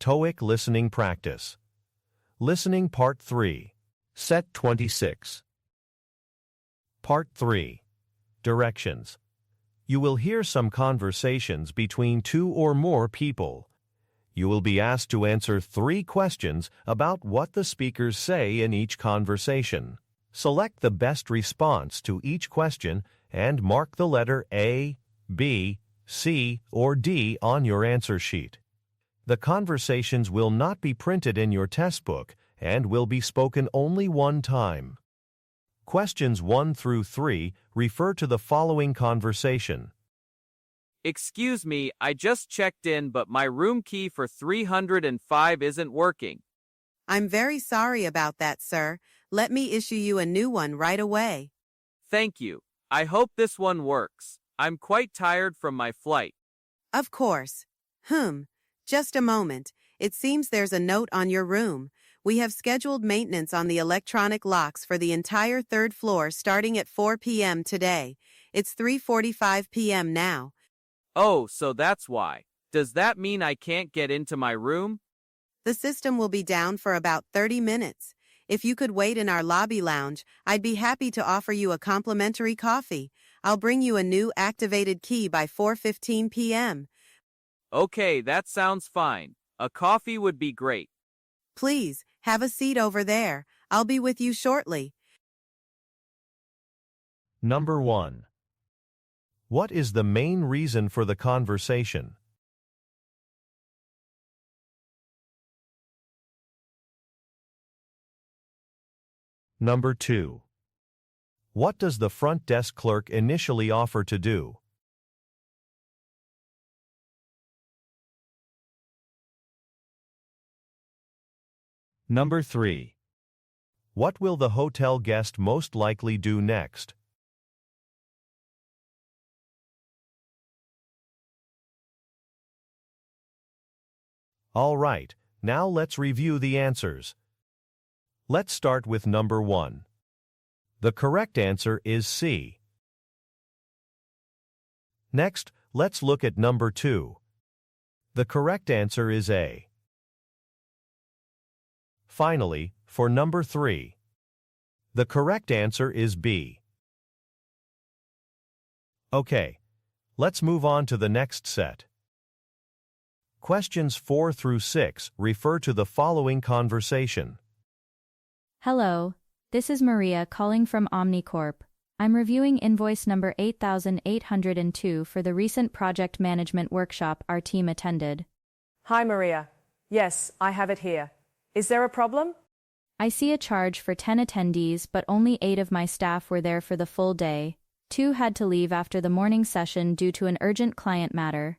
TOEIC Listening Practice. Listening Part 3. Set 26. Part 3. Directions. You will hear some conversations between two or more people. You will be asked to answer 3 questions about what the speakers say in each conversation. Select the best response to each question and mark the letter A, B, C, or D on your answer sheet. The conversations will not be printed in your test book and will be spoken only one time. Questions 1 through 3 refer to the following conversation. Excuse me, I just checked in but my room key for 305 isn't working. I'm very sorry about that, sir. Let me issue you a new one right away. Thank you. I hope this one works. I'm quite tired from my flight. Of course. Just a moment. It seems there's a note on your room. We have scheduled maintenance on the electronic locks for the entire 3rd floor starting at 4 p.m. today. It's 3:45 p.m. now. Oh, so that's why. Does that mean I can't get into my room? The system will be down for about 30 minutes. If you could wait in our lobby lounge, I'd be happy to offer you a complimentary coffee. I'll bring you a new activated key by 4:15 p.m. Okay, that sounds fine. A coffee would be great. Please, have a seat over there. I'll be with you shortly. Number 1. What is the main reason for the conversation? Number 2. What does the front desk clerk initially offer to do? Number 3. What will the hotel guest most likely do next? All right, now let's review the answers. Let's start with number 1. The correct answer is C. Next, let's look at number 2. The correct answer is A. Finally, for number 3. The correct answer is B. Okay, let's move on to the next set. Questions 4 through 6 refer to the following conversation. Hello, this is Maria calling from OmniCorp. I'm reviewing invoice number 8802 for the recent project management workshop our team attended. Hi Maria. Yes, I have it here. Is there a problem? I see a charge for 10 attendees but only 8 of my staff were there for the full day. 2 had to leave after the morning session due to an urgent client matter.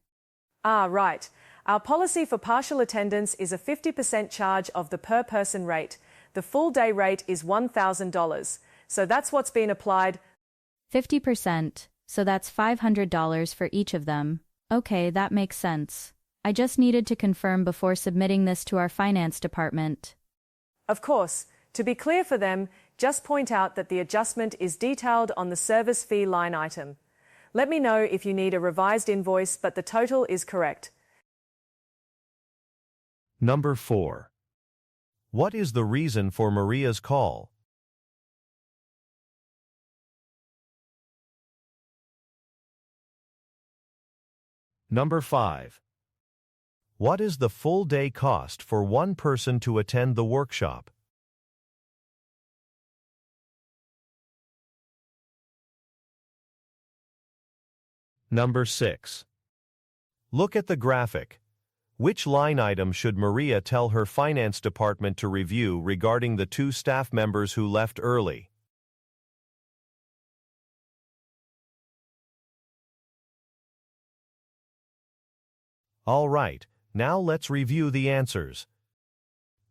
Ah, right. Our policy for partial attendance is a 50% charge of the per-person rate. The full-day rate is $1,000, so that's what's been applied. 50%, so that's $500 for each of them. Okay, that makes sense. I just needed to confirm before submitting this to our finance department. Of course, to be clear for them, just point out that the adjustment is detailed on the service fee line item. Let me know if you need a revised invoice, but the total is correct. Number 4. What is the reason for Maria's call? Number 5. What is the full-day cost for one person to attend the workshop? Number 6. Look at the graphic. Which line item should Maria tell her finance department to review regarding the 2 staff members who left early? All right, now let's review the answers.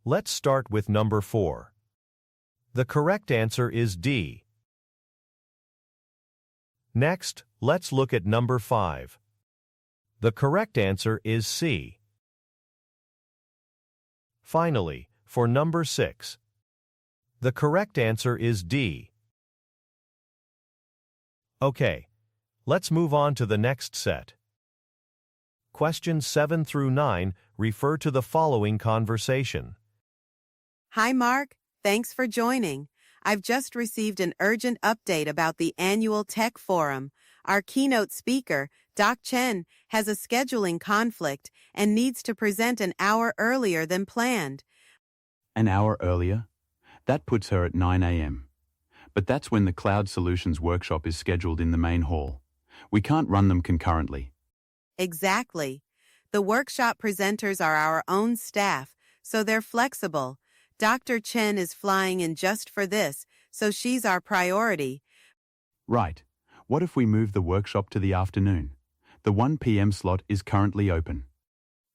Let's start with number 4. The correct answer is D. Next, let's look at number 5. The correct answer is C. Finally, for number 6. The correct answer is D. Okay, let's move on to the next set. Questions 7 through 9 refer to the following conversation. Hi, Mark. Thanks for joining. I've just received an urgent update about the annual tech forum. Our keynote speaker, Doc Chen, has a scheduling conflict and needs to present an hour earlier than planned. An hour earlier? That puts her at 9 a.m. But that's when the Cloud Solutions workshop is scheduled in the main hall. We can't run them concurrently. Exactly. The workshop presenters are our own staff, so they're flexible. Dr. Chen is flying in just for this, so she's our priority. Right. What if we move the workshop to the afternoon? The 1 p.m. slot is currently open.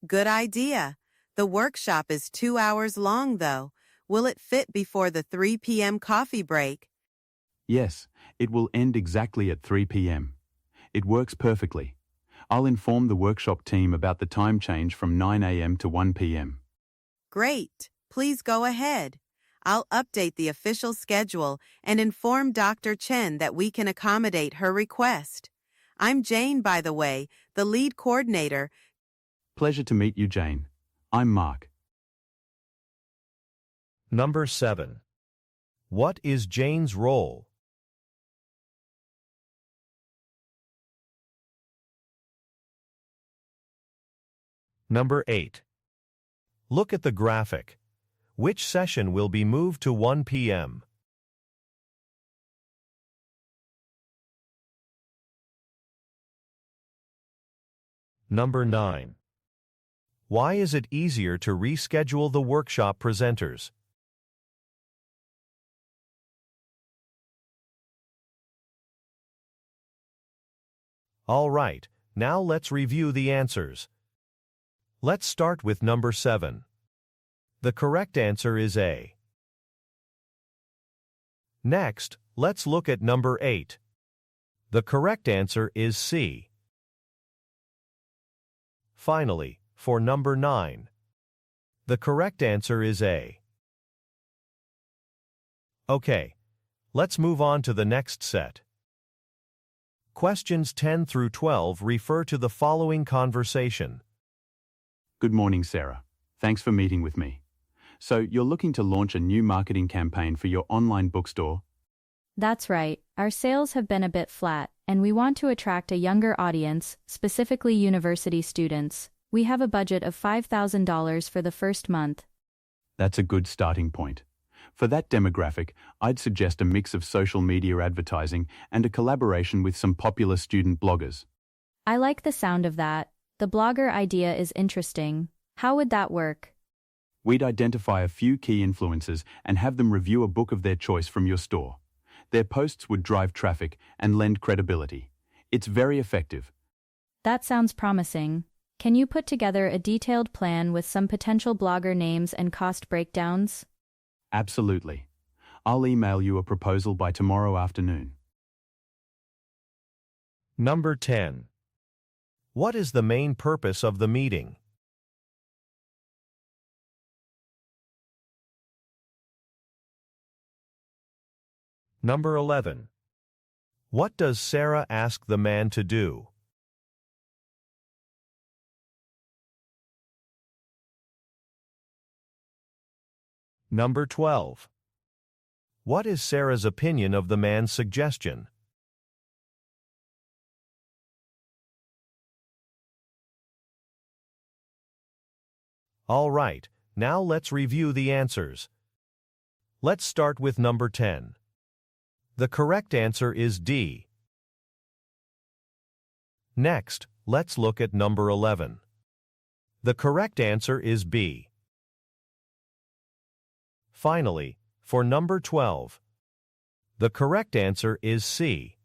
Good idea. The workshop is 2 hours long, though. Will it fit before the 3 p.m. coffee break? Yes, it will end exactly at 3 p.m. It works perfectly. I'll inform the workshop team about the time change from 9 a.m. to 1 p.m. Great. Please go ahead. I'll update the official schedule and inform Dr. Chen that we can accommodate her request. I'm Jane, by the way, the lead coordinator. Pleasure to meet you, Jane. I'm Mark. Number 7. What is Jane's role? Number 8. Look at the graphic. Which session will be moved to 1 p.m.? Number 9. Why is it easier to reschedule the workshop presenters? All right, now let's review the answers. Let's start with number 7. The correct answer is A. Next, let's look at number 8. The correct answer is C. Finally, for number 9. The correct answer is A. Okay, let's move on to the next set. Questions 10 through 12 refer to the following conversation. Good morning, Sarah. Thanks for meeting with me. So, you're looking to launch a new marketing campaign for your online bookstore? That's right. Our sales have been a bit flat, and we want to attract a younger audience, specifically university students. We have a budget of $5,000 for the first month. That's a good starting point. For that demographic, I'd suggest a mix of social media advertising and a collaboration with some popular student bloggers. I like the sound of that. The blogger idea is interesting. How would that work? We'd identify a few key influencers and have them review a book of their choice from your store. Their posts would drive traffic and lend credibility. It's very effective. That sounds promising. Can you put together a detailed plan with some potential blogger names and cost breakdowns? Absolutely. I'll email you a proposal by tomorrow afternoon. Number 10. What is the main purpose of the meeting? Number 11. What does Sarah ask the man to do? Number 12. What is Sarah's opinion of the man's suggestion? All right, now let's review the answers. Let's start with number 10. The correct answer is D. Next, let's look at number 11. The correct answer is B. Finally, for number 12, the correct answer is C.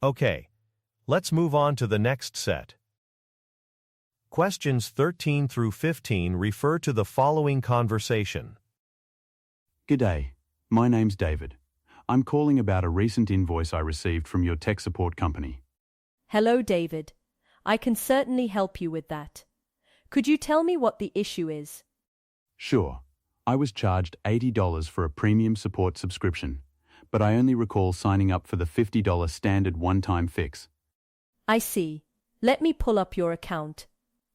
Okay, let's move on to the next set. Questions 13 through 15 refer to the following conversation. G'day. My name's David. I'm calling about a recent invoice I received from your tech support company. Hello, David. I can certainly help you with that. Could you tell me what the issue is? Sure. I was charged $80 for a premium support subscription, but I only recall signing up for the $50 standard one-time fix. I see. Let me pull up your account.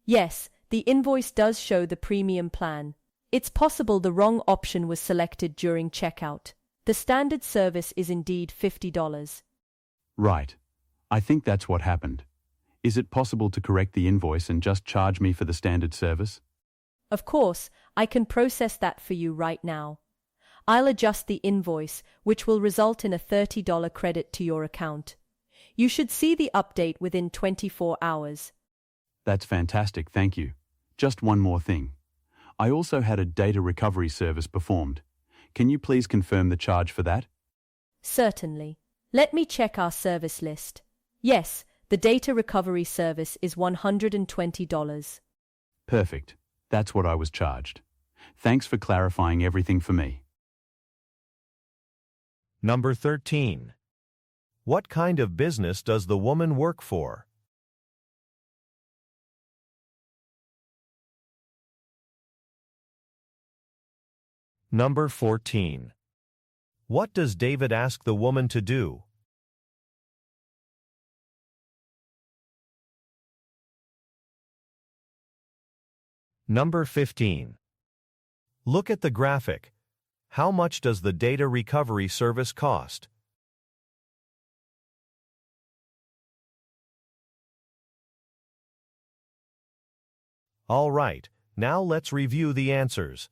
Yes, the invoice does show the premium plan. It's possible the wrong option was selected during checkout. The standard service is indeed $50. Right. I think that's what happened. Is it possible to correct the invoice and just charge me for the standard service? Of course, I can process that for you right now. I'll adjust the invoice, which will result in a $30 credit to your account. You should see the update within 24 hours. That's fantastic, thank you. Just one more thing. I also had a data recovery service performed. Can you please confirm the charge for that? Certainly. Let me check our service list. Yes, the data recovery service is $120. Perfect. That's what I was charged. Thanks for clarifying everything for me. Number 13. What kind of business does the woman work for? Number 14. What does David ask the woman to do? Number 15. Look at the graphic. How much does the data recovery service cost? All right, now let's review the answers.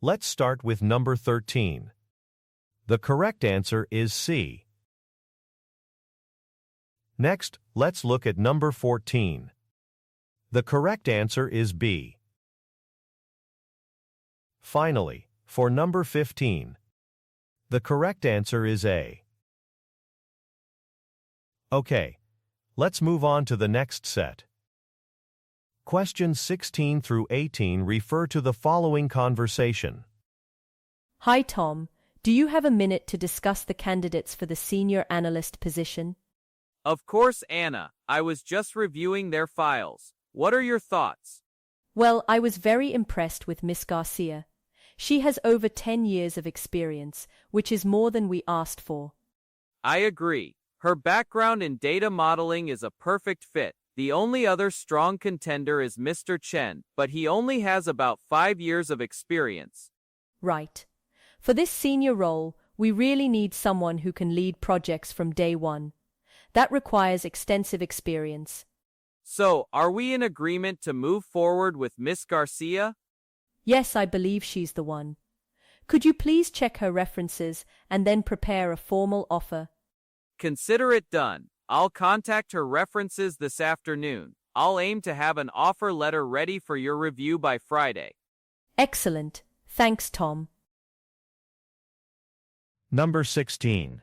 Let's start with number 13. The correct answer is C. Next, let's look at number 14. The correct answer is B. Finally, for number 15, the correct answer is A. Okay, let's move on to the next set. Questions 16 through 18 refer to the following conversation. Hi Tom, do you have a minute to discuss the candidates for the senior analyst position? Of course, Anna. I was just reviewing their files. What are your thoughts? Well, I was very impressed with Miss Garcia. She has over 10 years of experience, which is more than we asked for. I agree. Her background in data modeling is a perfect fit. The only other strong contender is Mr. Chen, but he only has about 5 years of experience. Right. For this senior role, we really need someone who can lead projects from day one. That requires extensive experience. So, are we in agreement to move forward with Miss Garcia? Yes, I believe she's the one. Could you please check her references and then prepare a formal offer? Consider it done. I'll contact her references this afternoon. I'll aim to have an offer letter ready for your review by Friday. Excellent. Thanks, Tom. Number 16.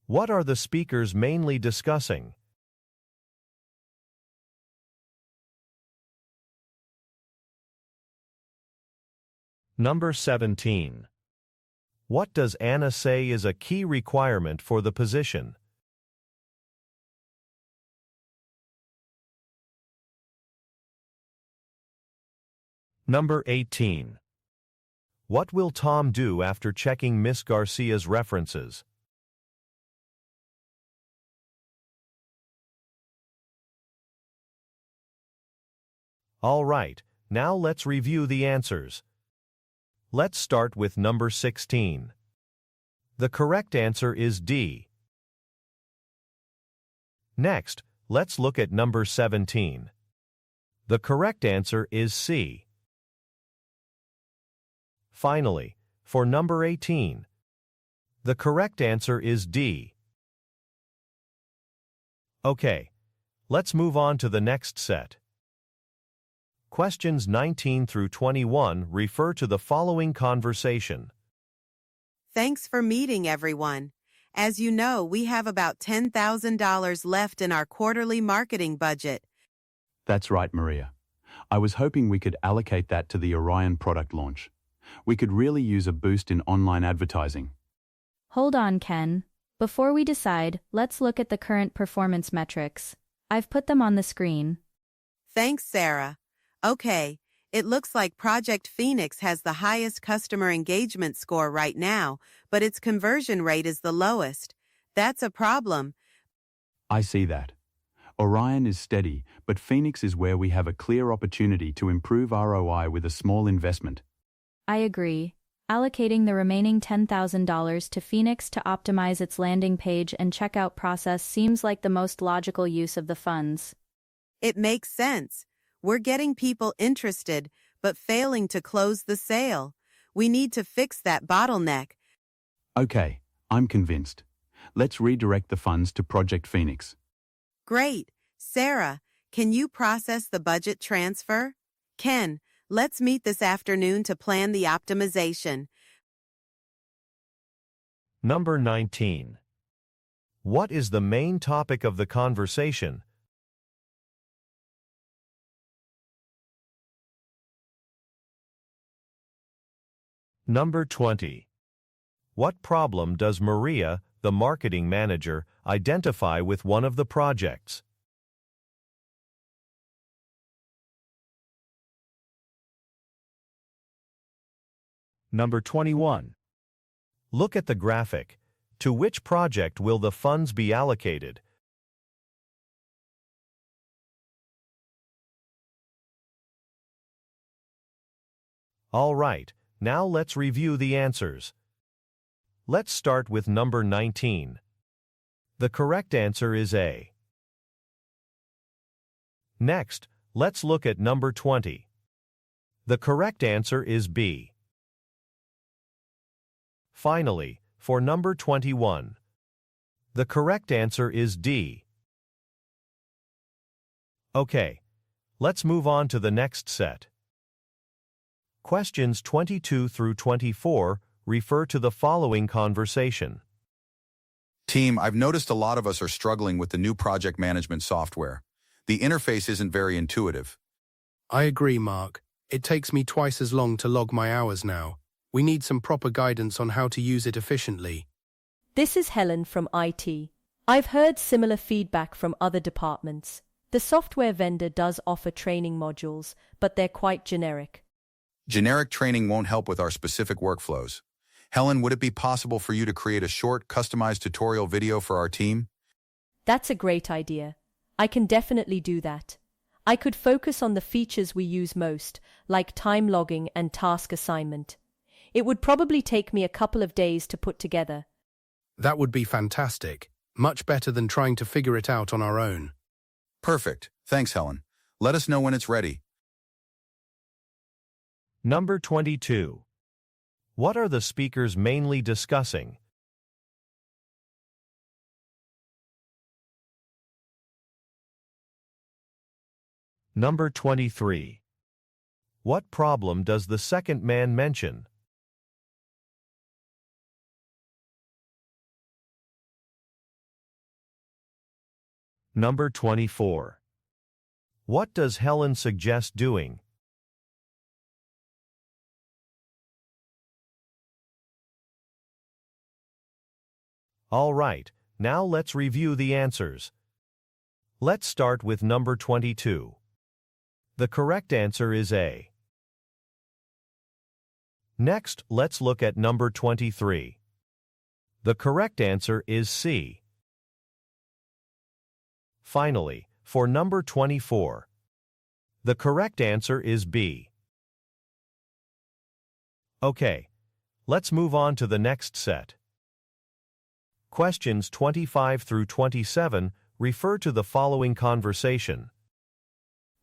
What are the speakers mainly discussing? Number 17. What does Anna say is a key requirement for the position? Number 18. What will Tom do after checking Miss Garcia's references? All right, now let's review the answers. Let's start with number 16. The correct answer is D. Next, let's look at number 17. The correct answer is C. Finally, for number 18, the correct answer is D. Okay, let's move on to the next set. Questions 19 through 21 refer to the following conversation. Thanks for meeting, everyone. As you know, we have about $10,000 left in our quarterly marketing budget. That's right, Maria. I was hoping we could allocate that to the Orion product launch. We could really use a boost in online advertising. Hold on, Ken. Before we decide, let's look at the current performance metrics. I've put them on the screen. Thanks, Sarah. Okay, it looks like Project Phoenix has the highest customer engagement score right now, but its conversion rate is the lowest. That's a problem. I see that. Orion is steady, but Phoenix is where we have a clear opportunity to improve ROI with a small investment. I agree. Allocating the remaining $10,000 to Phoenix to optimize its landing page and checkout process seems like the most logical use of the funds. It makes sense. We're getting people interested, but failing to close the sale. We need to fix that bottleneck. Okay, I'm convinced. Let's redirect the funds to Project Phoenix. Great. Sarah, can you process the budget transfer? Ken, let's meet this afternoon to plan the optimization. Number 19. What is the main topic of the conversation? Number 20. What problem does Maria, the marketing manager, identify with one of the projects? Number 21. Look at the graphic. To which project will the funds be allocated? All right, now let's review the answers. Let's start with number 19. The correct answer is A. Next, let's look at number 20. The correct answer is B. Finally, for number 21. The correct answer is D. Okay, let's move on to the next set. Questions 22 through 24 refer to the following conversation. Team, I've noticed a lot of us are struggling with the new project management software. The interface isn't very intuitive. I agree, Mark. It takes me twice as long to log my hours now. We need some proper guidance on how to use it efficiently. This is Helen from IT. I've heard similar feedback from other departments. The software vendor does offer training modules, but they're quite generic. Generic training won't help with our specific workflows. Helen, would it be possible for you to create a short, customized tutorial video for our team? That's a great idea. I can definitely do that. I could focus on the features we use most, like time logging and task assignment. It would probably take me a couple of days to put together. That would be fantastic. Much better than trying to figure it out on our own. Perfect. Thanks, Helen. Let us know when it's ready. Number 22. What are the speakers mainly discussing? Number 23. What problem does the second man mention? Number 24. What does Helen suggest doing? All right, now let's review the answers. Let's start with number 22. The correct answer is A. Next, let's look at number 23. The correct answer is C. Finally, for number 24. The correct answer is B. Okay, let's move on to the next set. Questions 25 through 27 refer to the following conversation.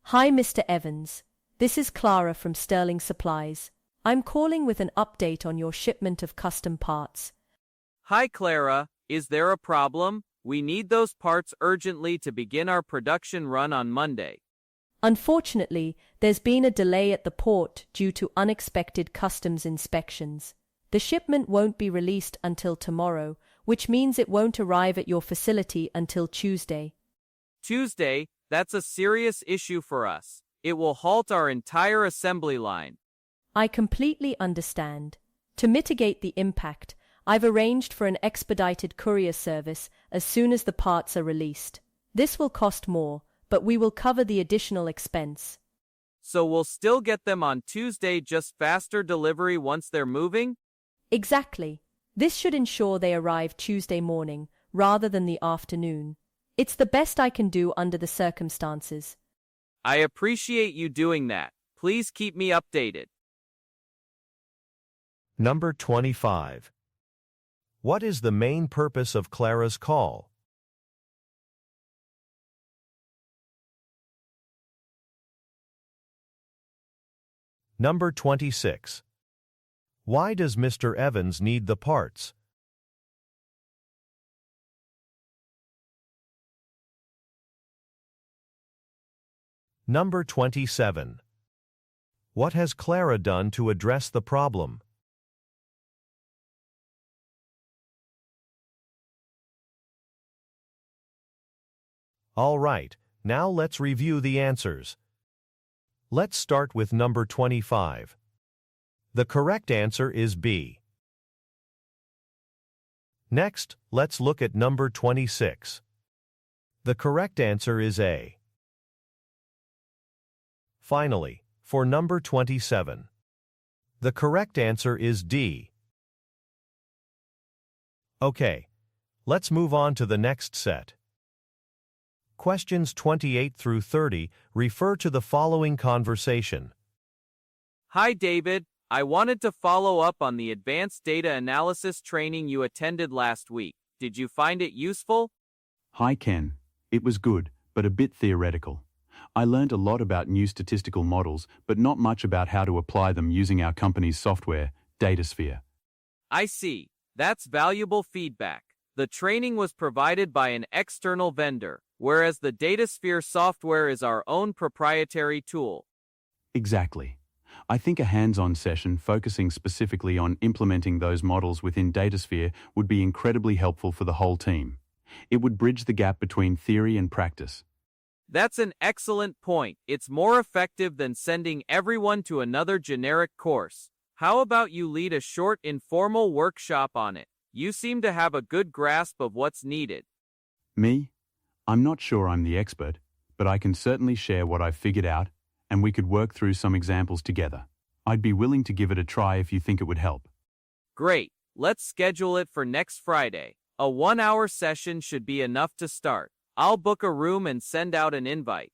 Hi, Mr. Evans. This is Clara from Sterling Supplies. I'm calling with an update on your shipment of custom parts. Hi, Clara. Is there a problem? We need those parts urgently to begin our production run on Monday. Unfortunately, there's been a delay at the port due to unexpected customs inspections. The shipment won't be released until tomorrow, which means it won't arrive at your facility until Tuesday. Tuesday? That's a serious issue for us. It will halt our entire assembly line. I completely understand. To mitigate the impact, I've arranged for an expedited courier service as soon as the parts are released. This will cost more, but we will cover the additional expense. So we'll still get them on Tuesday, just faster delivery once they're moving? Exactly. This should ensure they arrive Tuesday morning, rather than the afternoon. It's the best I can do under the circumstances. I appreciate you doing that. Please keep me updated. Number 25. What is the main purpose of Clara's call? Number 26. Why does Mr. Evans need the parts? Number 27. What has Clara done to address the problem? All right, now let's review the answers. Let's start with number 25. The correct answer is B. Next, let's look at number 26. The correct answer is A. Finally, for number 27. The correct answer is D. Okay, let's move on to the next set. Questions 28 through 30 refer to the following conversation. Hi David, I wanted to follow up on the advanced data analysis training you attended last week. Did you find it useful? Hi Ken. It was good, but a bit theoretical. I learned a lot about new statistical models, but not much about how to apply them using our company's software, DataSphere. I see. That's valuable feedback. The training was provided by an external vendor, whereas the DataSphere software is our own proprietary tool. Exactly. I think a hands-on session focusing specifically on implementing those models within DataSphere would be incredibly helpful for the whole team. It would bridge the gap between theory and practice. That's an excellent point. It's more effective than sending everyone to another generic course. How about you lead a short informal workshop on it? You seem to have a good grasp of what's needed. Me? I'm not sure I'm the expert, but I can certainly share what I've figured out, and we could work through some examples together. I'd be willing to give it a try if you think it would help. Great. Let's schedule it for next Friday. A 1-hour session should be enough to start. I'll book a room and send out an invite.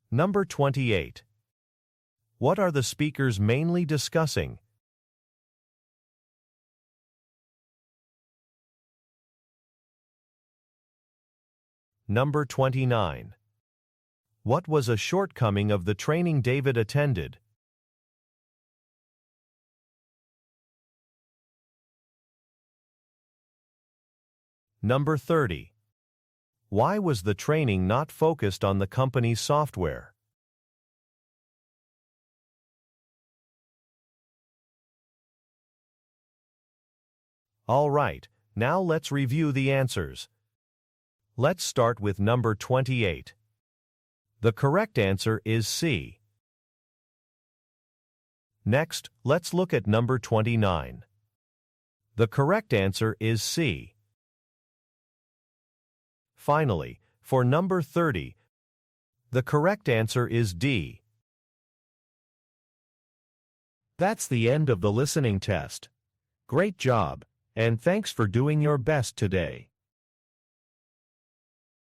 Number 28. What are the speakers mainly discussing? Number 29. What was a shortcoming of the training David attended? Number 30. Why was the training not focused on the company's software? All right, now let's review the answers. Let's start with number 28. The correct answer is C. Next, let's look at number 29. The correct answer is C. Finally, for number 30, the correct answer is D. That's the end of the listening test. Great job, and thanks for doing your best today.